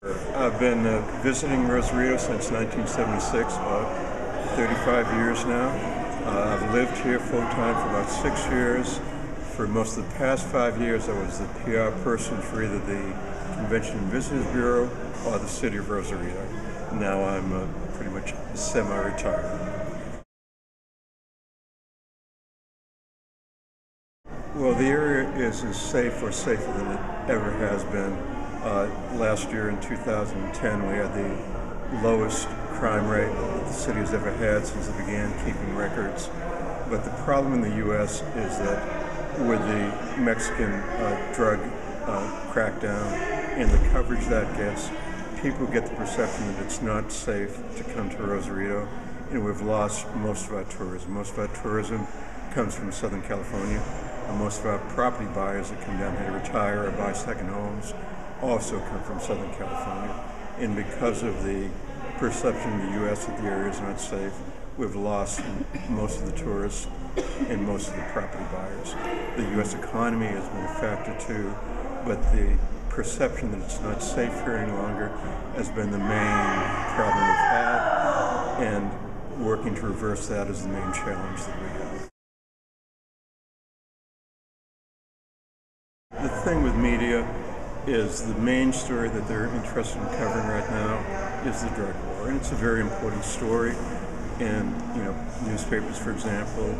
I've been visiting Rosarito since 1976, about 35 years now. I've lived here full-time for about 6 years. For most of the past 5 years, I was the PR person for either the Convention and Visitors Bureau or the City of Rosarito. Now I'm pretty much semi-retired. Well, the area is as safe or safer than it ever has been. Last year in 2010, we had the lowest crime rate that the city has ever had since it began keeping records. But the problem in the U.S. is that with the Mexican drug crackdown and the coverage that gets, people get the perception that it's not safe to come to Rosarito, and we've lost most of our tourism. Most of our tourism comes from Southern California. And most of our property buyers that come down here to retire or buy second homes also come from Southern California. And because of the perception in the U.S. that the area is not safe, we've lost most of the tourists and most of the property buyers. The U.S. economy has been a factor too, but the perception that it's not safe here any longer has been the main problem we've had, and working to reverse that is the main challenge that we have. The thing with media is the main story that they're interested in covering right now is the drug war, and it's a very important story. And newspapers, for example,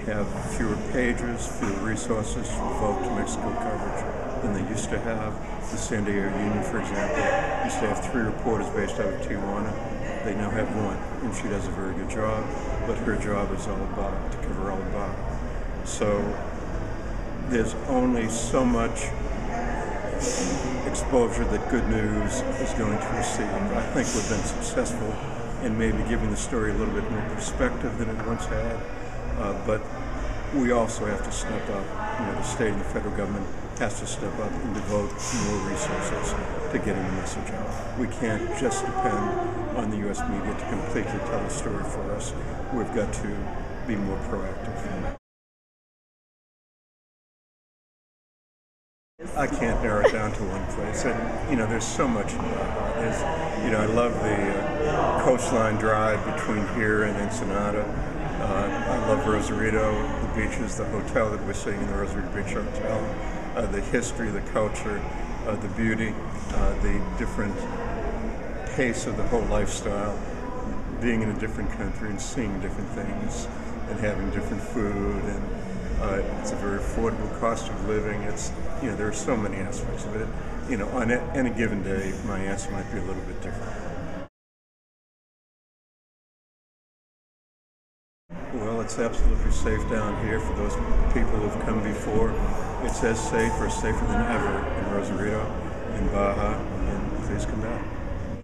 have fewer pages, fewer resources to devote to Mexico coverage than they used to have. The San Diego Union, for example, used to have 3 reporters based out of Tijuana. They now have 1, and she does a very good job, but her job is all about to cover all about. So there's only so much exposure that good news is going to receive. I think we've been successful in maybe giving the story a little bit more perspective than it once had, but we also have to step up. The state and the federal government has to step up and devote more resources to getting the message out. We can't just depend on the U.S. media to completely tell the story for us. We've got to be more proactive. I can't narrow it down to one place, and there's so much in Baja. I love the coastline drive between here and Ensenada. I love Rosarito, the beaches, the hotel that we're staying in, the Rosarito Beach Hotel, the history, the culture, the beauty, the different pace of the whole lifestyle, being in a different country and seeing different things and having different food, and it's a very affordable cost of living. There are so many aspects of it. On any given day, my answer might be a little bit different. Well, it's absolutely safe down here for those people who've come before. It's as safe or safer than ever in Rosarito, in Baja, and please come down.